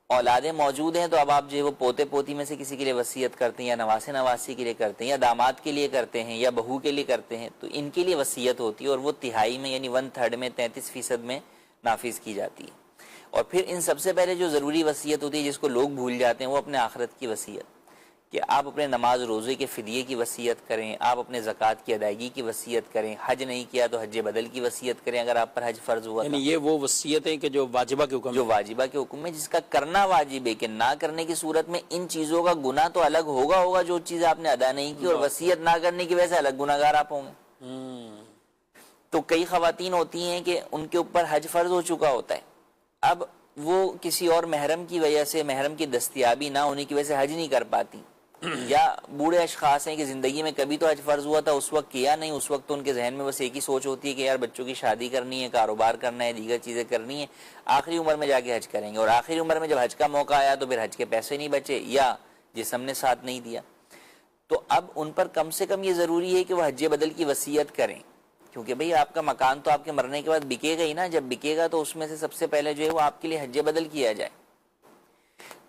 औलादें मौजूद हैं तो अब आप जो है वो पोते पोती में से किसी के लिए वसीयत करते हैं, या नवासे नवासी के लिए करते हैं, या दामाद के लिए करते हैं, या बहू के लिए करते हैं, तो इनके लिए वसीयत होती है और वो तिहाई में यानी 1/3 में 33% में नाफिज की जाती है। और फिर इन सबसे पहले जो ज़रूरी वसीयत होती है जिसको लोग भूल जाते हैं वो अपने आखिरत की वसीयत, कि आप अपने नमाज रोज़े के फ़िदिये की वसीयत करें, आप अपने ज़कात की अदायगी की वसीयत करें, हज नहीं किया तो हज बदल की वसीयत करें अगर आप पर हज फ़र्ज हुआ। यानी ये वो वसीयत है कि जो वाजिबा के हुक्म, जो वाजिबा के हुक्म में जिसका करना वाजिब है, कि ना करने की सूरत में इन चीज़ों का गुनाह तो अलग होगा जो चीज़ आपने अदा नहीं की, और वसीयत ना करने की वजह से अलग गुनाहगार आप होंगे। तो कई ख़वातीन होती हैं कि उनके ऊपर हज फ़र्ज हो चुका होता है, अब वो किसी और महरम की वजह से, महरम की दस्तयाबी ना होने की वजह से हज नहीं कर पाती, या बूढ़े अशखास हैं कि ज़िंदगी में कभी तो हज फ़र्ज हुआ था, उस वक्त किया नहीं, उस वक्त तो उनके जहन में बस एक ही सोच होती है कि यार बच्चों की शादी करनी है, कारोबार करना है, दीगर चीज़ें करनी है, आखिरी उम्र में जाके हज करेंगे, और आखिरी उम्र में जब हज का मौका आया तो फिर हज के पैसे नहीं बचे या जिस्म ने साथ नहीं दिया। तो अब उन पर कम से कम ये ज़रूरी है कि वह हज बदल की वसीयत करें, क्योंकि भाई आपका मकान तो आपके मरने के बाद बिकेगा ही ना, जब बिकेगा तो उसमें से सबसे पहले जो है वो आपके लिए हज बदल किया जाए।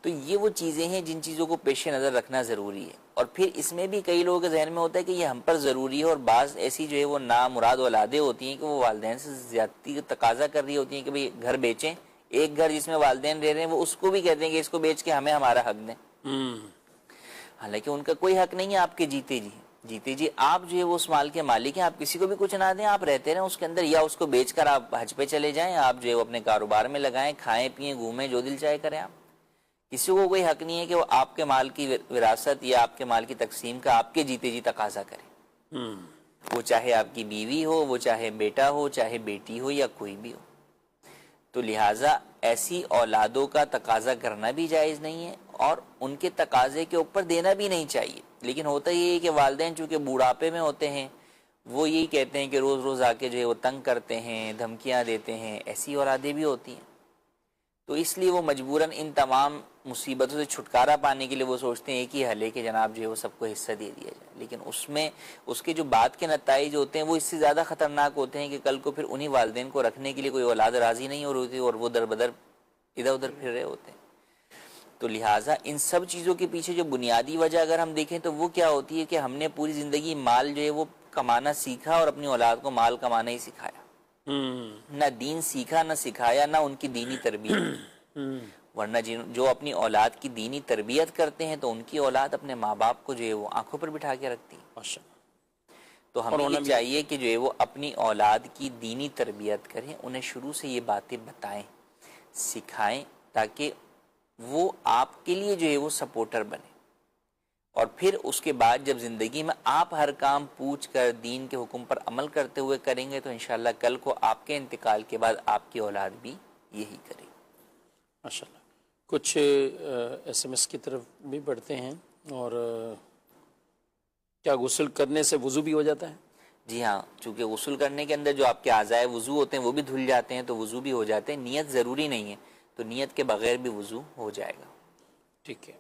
तो ये वो चीज़ें हैं जिन चीज़ों को पेश नज़र रखना ज़रूरी है। और फिर इसमें भी कई लोगों के जहन में होता है कि ये हम पर ज़रूरी है, और बाज़ ऐसी जो है वो नामुराद औलादें होती हैं कि वो वालिदैन से ज़्यादती का तकाजा कर रही होती हैं कि भाई घर बेचें, एक घर जिसमें वालिदैन रह रहे हैं वो उसको भी कहते हैं कि इसको बेच के हमें हमारा हक दें। हालांकि उनका कोई हक नहीं है आपके जीते जी आप जो है वो उस माल के मालिक हैं, आप किसी को भी कुछ ना दें, आप रहते रहें उसके अंदर, या उसको बेचकर आप हज पे चले जाएं, आप जो है वो अपने कारोबार में लगाएं, खाएं पिएं घूमें, जो दिल चाहे करें। आप किसी को कोई हक नहीं है कि वो आपके माल की विरासत या आपके माल की तकसीम का आपके जीते जी तकाजा करे। वो चाहे आपकी बीवी हो, वो चाहे बेटा हो, चाहे बेटी हो, या कोई भी हो। तो लिहाजा ऐसी औलादों का तकाजा करना भी जायज़ नहीं है और उनके तकाजे के ऊपर देना भी नहीं चाहिए। लेकिन होता ये है कि वालिदैन चूँकि बूढ़ापे में होते हैं, वो यही कहते हैं कि रोज़ रोज़ आके जो है वो तंग करते हैं, धमकियाँ देते हैं, ऐसी औलादें भी होती हैं। तो इसलिए वो मजबूरन इन तमाम मुसीबतों से छुटकारा पाने के लिए वो सोचते हैं कि हले के जनाब जो है वो सबको हिस्सा दे दिया जाए। लेकिन उसमें उसके जो बात के नताइज होते हैं वो इससे ज़्यादा ख़तरनाक होते हैं कि कल को फिर उन्हीं वालिदैन को रखने के लिए कोई औलाद राज़ी नहीं हो रही होती और वो दर बदर इधर उधर फिर रहे होते हैं। तो लिहाजा इन सब चीज़ों के पीछे जो बुनियादी वजह अगर हम देखें तो वो क्या होती है कि हमने पूरी ज़िंदगी माल जो है वो कमाना सीखा और अपनी औलाद को माल कमाना ही सिखाया। ना दीन सीखा, ना सिखाया, ना उनकी दीनी तरबियत। वरना जो अपनी औलाद की दीनी तरबियत करते हैं तो उनकी औलाद अपने माँ बाप को जो है वो आंखों पर बिठा के रखती है। तो हमें ये चाहिए कि जो है वो अपनी औलाद की दीनी तरबियत करें, उन्हें शुरू से ये बातें बताएं, सिखाएं, ताकि वो आपके लिए जो है वो सपोर्टर बने। और फिर उसके बाद जब ज़िंदगी में आप हर काम पूछ कर दीन के हुक्म पर अमल करते हुए करेंगे तो इंशाअल्लाह कल को आपके इंतकाल के बाद आपकी औलाद भी यही करेगी। माशाअल्लाह। कुछ SMS की तरफ भी बढ़ते हैं। और क्या गुस्ल करने से वज़ू भी हो जाता है? जी हाँ, चूँकि गुस्ल करने के अंदर जो आपके आज़ाए वज़ू होते हैं वो भी धुल जाते हैं, तो वज़ू भी हो जाते हैं। नियत ज़रूरी नहीं है, तो नियत के बगैर भी वज़ू हो जाएगा। ठीक है।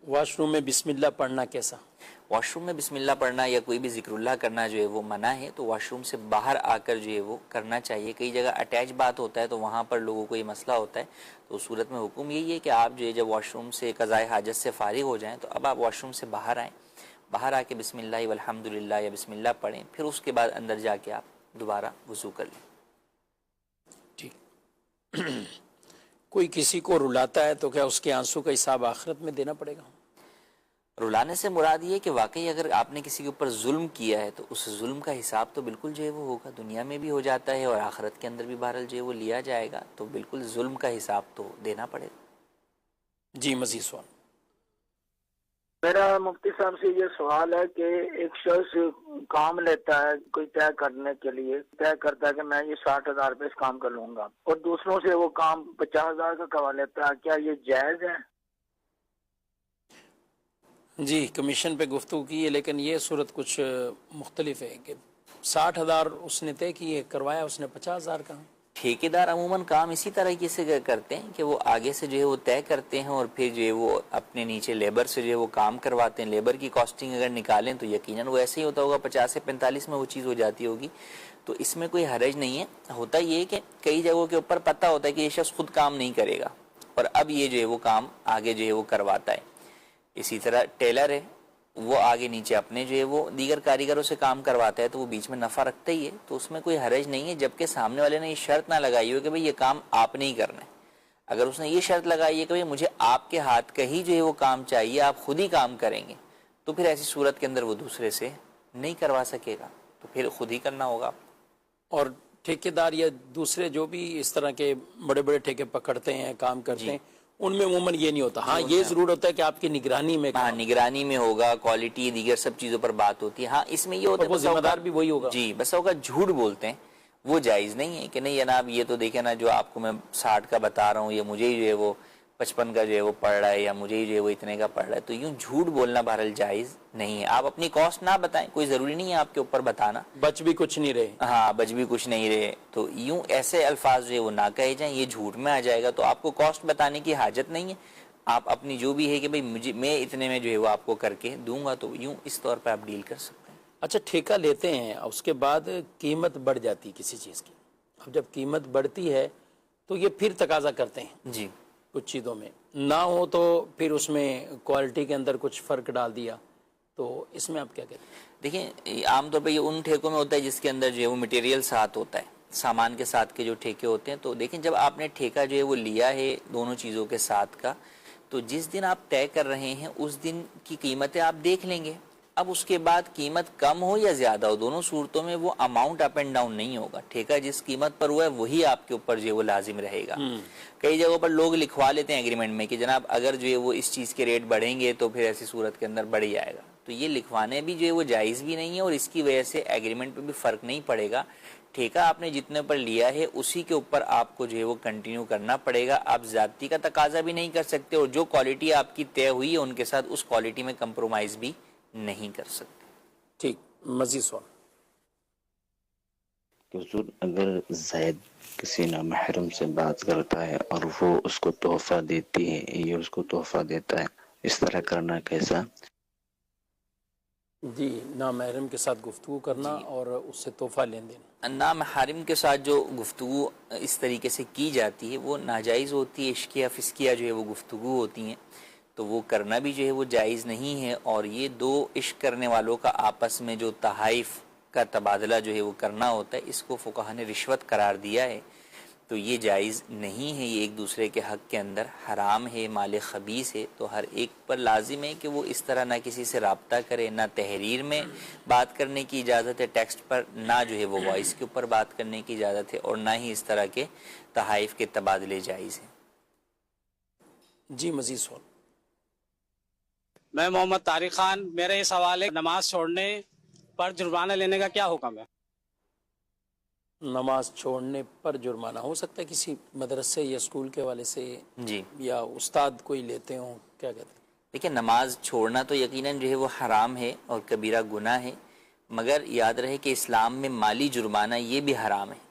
वॉशरूम में बिस्मिल्लाह पढ़ना कैसा? वॉशरूम में बिस्मिल्लाह पढ़ना या कोई भी ज़िक्रुल्लाह करना जो है वो मना है, तो वॉशरूम से बाहर आकर जो है वो करना चाहिए। कई जगह अटैच बात होता है तो वहाँ पर लोगों को ये मसला होता है, तो उस सूरत में हुक्म यही है कि आप जो है जब वॉशरूम से क़ज़ाए हाजत से फ़ारिग हो जाएँ तो अब आप वॉशरूम से बाहर आएँ, बाहर आके बिस्मिल्लाह वल्हम्दुलिल्लाह या बिस्मिल्लाह पढ़ें, फिर उसके बाद अंदर जाके आप दोबारा वज़ू कर लें। ठीक। कोई किसी को रुलाता है तो क्या उसके आंसू का हिसाब आखिरत में देना पड़ेगा? रुलाने से मुराद ये कि वाकई अगर आपने किसी के ऊपर जुल्म किया है तो उस जुल्म का हिसाब तो बिल्कुल जो है वो होगा, दुनिया में भी हो जाता है और आखिरत के अंदर भी बहरहाल जो है वो लिया जाएगा, तो बिल्कुल जुल्म का हिसाब तो देना पड़ेगा। जी मजीद सवाल। मेरा मुफ्ती साहब से ये सवाल है कि एक शख्स काम लेता है कोई तय करने के लिए, तय करता है कि मैं ये 60,000 रुपये इस काम कर लूंगा और दूसरों से वो काम 50,000 का करवा लेता है, क्या ये जायज़ है? जी कमीशन पे गुफ्तगू की है, लेकिन ये सूरत कुछ मुख्तलिफ है कि 60,000 उसने तय किए, करवाया उसने 50,000 का। ठेकेदार अमूमन काम इसी तरीके से करते हैं कि वो आगे से जो है वो तय करते हैं और फिर जो है वो अपने नीचे लेबर से जो है वो काम करवाते हैं। लेबर की कॉस्टिंग अगर निकालें तो यकीनन वो ऐसे ही होता होगा, 50 से 45 में वो चीज़ हो जाती होगी, तो इसमें कोई हरज नहीं है। होता ये है कि कई जगहों के ऊपर पता होता है कि ये शख्स खुद काम नहीं करेगा और अब ये जो है वो काम आगे जो है वो करवाता है। इसी तरह टेलर है, वो आगे नीचे अपने जो है वो दीगर कारीगरों से काम करवाता है, तो वो बीच में नफ़ा रखता ही है, तो उसमें कोई हरज नहीं है, जबकि सामने वाले ने ये शर्त ना लगाई हो कि भाई ये काम आपने ही करना है। अगर उसने ये शर्त लगाई है कि भाई मुझे आपके हाथ का ही जो है वो काम चाहिए, आप खुद ही काम करेंगे, तो फिर ऐसी सूरत के अंदर वो दूसरे से नहीं करवा सकेगा, तो फिर खुद ही करना होगा। और ठेकेदार या दूसरे जो भी इस तरह के बड़े बड़े ठेके पकड़ते हैं, काम करते हैं, उनमें उमूमन ये नहीं होता। हाँ ये जरूर होता है कि आपकी निगरानी में, हाँ निगरानी में होगा, क्वालिटी दीगर सब चीज़ों पर बात होती है। हाँ इसमें ये होता है जिम्मेदार भी वही होगा। जी बस होगा झूठ बोलते हैं, वो जायज़ नहीं है कि नहीं जनाब ये तो देखे ना जो आपको मैं 60 का बता रहा हूँ, ये मुझे ही जो है वो 55 का जो है वो पड़ रहा है या मुझे ही जो है वो इतने का पड़ रहा है, तो यूँ झूठ बोलना बहरहाल जायज़ नहीं है। आप अपनी कॉस्ट ना बताएं, कोई ज़रूरी नहीं है आपके ऊपर बताना, बच भी कुछ नहीं रहे। हाँ बच भी कुछ नहीं रहे, तो यूँ ऐसे अल्फाज जो है वो ना कहे जाएं, ये झूठ में आ जाएगा, तो आपको कॉस्ट बताने की हाजत नहीं है। आप अपनी जो भी है कि भाई मुझे मैं इतने में जो है वो आपको करके दूंगा, तो यूँ इस तौर पर आप डील कर सकते हैं। अच्छा ठेका लेते हैं, उसके बाद कीमत बढ़ जाती है किसी चीज़ की, अब जब कीमत बढ़ती है तो ये फिर तकाजा करते हैं जी कुछ चीज़ों में, ना हो तो फिर उसमें क्वालिटी के अंदर कुछ फ़र्क डाल दिया, तो इसमें आप क्या कहते हैं? देखिए आमतौर पर ये उन ठेकों में होता है जिसके अंदर जो है वो मटेरियल साथ होता है, सामान के साथ के जो ठेके होते हैं। तो देखें जब आपने ठेका जो है वो लिया है दोनों चीज़ों के साथ का, तो जिस दिन आप तय कर रहे हैं उस दिन की कीमतें आप देख लेंगे। अब उसके बाद कीमत कम हो या ज़्यादा हो, दोनों सूरतों में वो अमाउंट अप एंड डाउन नहीं होगा। ठेका जिस कीमत पर हुआ है वही आपके ऊपर जो है वो लाजिम रहेगा। कई जगहों पर लोग लिखवा लेते हैं एग्रीमेंट में कि जनाब अगर जो है वो इस चीज़ के रेट बढ़ेंगे तो फिर ऐसी सूरत के अंदर बढ़ ही आएगा, तो ये लिखवाने भी जो है वो जायज़ भी नहीं है और इसकी वजह से एग्रीमेंट पर भी फ़र्क नहीं पड़ेगा। ठेका आपने जितने पर लिया है उसी के ऊपर आपको जो है वो कंटिन्यू करना पड़ेगा। आप ज़्यादती का तकाजा भी नहीं कर सकते और जो क्वालिटी आपकी तय हुई है उनके साथ उस क्वालिटी में कंप्रोमाइज़ भी नहीं कर सकते। ठीक मजीद सवाल। हुजूर अगर ज़ैद किसी नामहरम से बात करता है और वो उसको तोहफा देती है, ये उसको तोहफा देता है, इस तरह करना कैसा? जी नामहरम के साथ गुफ्तगू करना और उससे तोहफा लेन देना। नामहरम के साथ जो गुफ्तगू इस तरीके से की जाती है वो नाजायज़ होती है, इश्किया फिस्किया जो है वो गुफ्तगू होती हैं, तो वो करना भी जो है वो जायज़ नहीं है। और ये दो इश्क करने वालों का आपस में जो तहाइफ का तबादला जो है वो करना होता है, इसको फुक़हा ने रिश्वत करार दिया है, तो ये जायज़ नहीं है, ये एक दूसरे के हक़ के अंदर हराम है, माल ख़बीस है। तो हर एक पर लाजिम है कि वो इस तरह ना किसी से रब्ता करे, ना तहरीर में बात करने की इजाज़त है टेक्स्ट पर, ना जो है वो वॉइस के ऊपर बात करने की इजाज़त है, और ना ही इस तरह के तहाइफ के तबादले जायज़ हैं। जी मज़ीद सवाल। मैं मोहम्मद तारिक खान, मेरा ये सवाल है नमाज छोड़ने पर जुर्माना लेने का क्या हुक्म है? नमाज छोड़ने पर जुर्माना हो सकता है किसी मदरसे या स्कूल के वाले से जी, या उस्ताद कोई लेते हो, क्या कहते हैं? देखिए नमाज छोड़ना तो यकीनन जो है वो हराम है और कबीरा गुनाह है, मगर याद रहे कि इस्लाम में माली जुर्माना ये भी हराम है,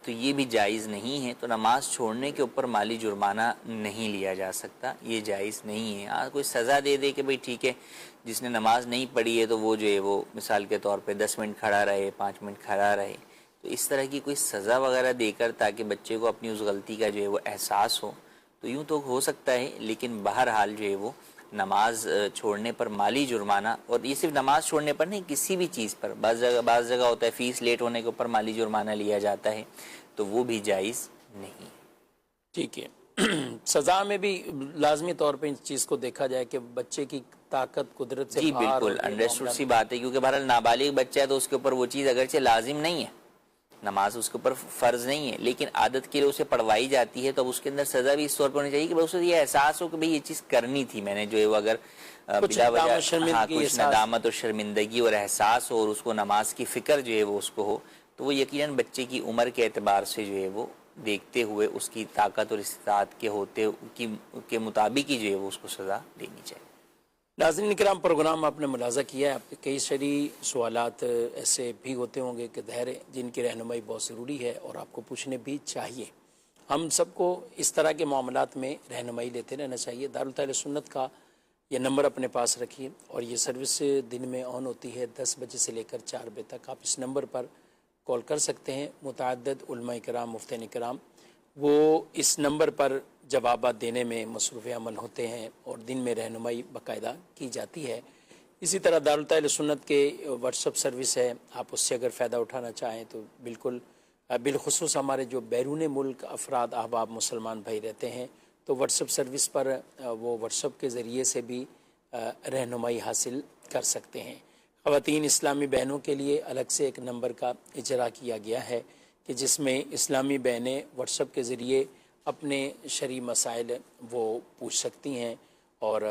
तो ये भी जायज़ नहीं है। तो नमाज छोड़ने के ऊपर माली जुर्माना नहीं लिया जा सकता, ये जायज़ नहीं है। हाँ कोई सज़ा दे दे कि भाई ठीक है जिसने नमाज नहीं पढ़ी है तो वो जो है वो मिसाल के तौर पे 10 मिनट खड़ा रहे, 5 मिनट खड़ा रहे, तो इस तरह की कोई सज़ा वगैरह देकर ताकि बच्चे को अपनी उस गलती का जो है वो एहसास हो, तो यूँ तो हो सकता है। लेकिन बहरहाल जो है वो नमाज छोड़ने पर माली जुर्माना, और ये सिर्फ नमाज छोड़ने पर नहीं किसी भी चीज़ पर, बाज़ जगह होता है फ़ीस लेट होने के ऊपर माली जुर्माना लिया जाता है, तो वो भी जायज़ नहीं। ठीक है सज़ा में भी लाजमी तौर पे इस चीज़ को देखा जाए कि बच्चे की ताकत कुदरत से जी बाहर बिल्कुल होती है अंडरस्टूड मामला सी बात है, क्योंकि बहरहाल नाबालिग बच्चा है तो उसके ऊपर वो चीज़ अगरचे लाजिम नहीं है, नमाज उसके ऊपर फ़र्ज नहीं है, लेकिन आदत के लिए उसे पढ़वाई जाती है, तो अब उसके अंदर सज़ा भी इस तौर पर होनी चाहिए कि उसे ये एहसास हो कि भाई ये चीज़ करनी थी मैंने, जो है वो अगर बिला वजह हाँ कुछ नदामत और शर्मिंदगी और एहसास हो और उसको नमाज की फ़िक्र जो है वो उसको हो, तो वो यकीनन बच्चे की उम्र के एतबार से जो है वो देखते हुए उसकी ताकत और इस्तात के होते के मुताबिक ही जो है वो उसको सज़ा देनी चाहिए। नाज़रीन इकराम, प्रोग्राम आपने मुलाज़ा किया है, आपके कई सारी सवालात ऐसे भी होते होंगे कि धैर्य जिनकी रहनुमाई बहुत ज़रूरी है और आपको पूछने भी चाहिए। हम सबको इस तरह के मामलात में रहनुमाई लेते रहना चाहिए। दारुल तहलील सुन्नत का ये नंबर अपने पास रखिए और ये सर्विस दिन में ऑन होती है 10 बजे से लेकर 4 बजे तक। आप इस नंबर पर कॉल कर सकते हैं। मुतअद्दिद उलमा इकराम, मुफ्तीन इकराम वो इस नंबर पर जवाबात देने में मसरूफ़ अमल होते हैं और दिन में रहनुमाई बाकायदा की जाती है। इसी तरह दारुल तहलील सुन्नत के व्हाट्सअप सर्विस है, आप उससे अगर फ़ायदा उठाना चाहें तो बिल्कुल, बिलखुसूस हमारे जो बैरून मुल्क अफराद अहबाब मुसलमान भाई रहते हैं तो व्हाट्सअप सर्विस पर वो व्हाट्सअप के ज़रिए से भी रहनुमाई हासिल कर सकते हैं। ख़वातीन इस्लामी बहनों के लिए अलग से एक नंबर का इजरा किया गया है कि जिसमें इस्लामी बहनें व्हाट्सअप के ज़रिए अपने शरई मसाइल वो पूछ सकती हैं और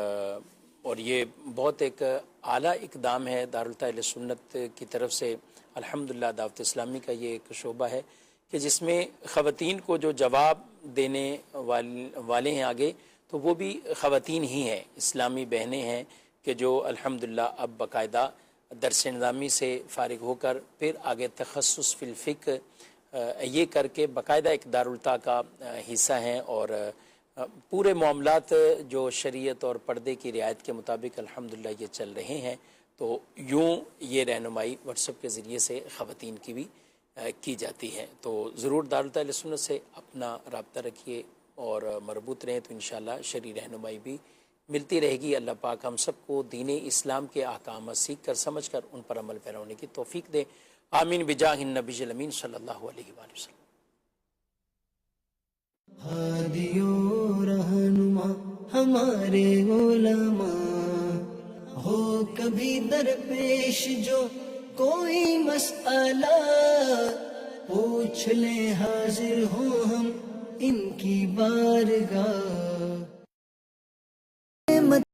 ये बहुत एक आला इक़दाम है दारुल तहलील सुन्नत की तरफ से। अल्हम्दुलिल्लाह दावत इस्लामी का ये एक शोबा है कि जिसमें ख़वातीन को जो जवाब देने वाले हैं आगे, तो वो भी ख़वातीन ही हैं, इस्लामी बहनें हैं कि जो अल्हम्दुलिल्लाह अब बाकायदा दरस निज़ामी से फ़ारिग होकर फिर आगे तखस्सुस फ़िल फ़िक़्ह ये करके बाकायदा एक दारुल्ता का हिस्सा हैं और पूरे मामलात जो शरीयत और पर्दे की रियायत के मुताबिक अल्हम्दुलिल्लाह ये चल रहे हैं। तो यूँ ये रहनुमाई व्हाट्सएप के ज़रिए से ख़वातीन की भी की जाती है। तो ज़रूर दारुल तहलील सुन्नत से अपना रब्ता रखिए और मरबूत रहें, तो इंशाअल्लाह शरई रहनुमाई भी मिलती रहेगी। अल्लाह पाक हम सबको दीन इस्लाम के अहकाम सीख कर समझ कर उन पर अमल पैरा होने की तौफीक दे। आमीन बिजाहिन नबील अमीन सल्लल्लाहु अलैहि वसल्लम। हादियो रहनुमा हमारे उलमा, हो कभी दरपेश जो कोई मसला, पूछ ले हाजिर हो हम इनकी बारगाह।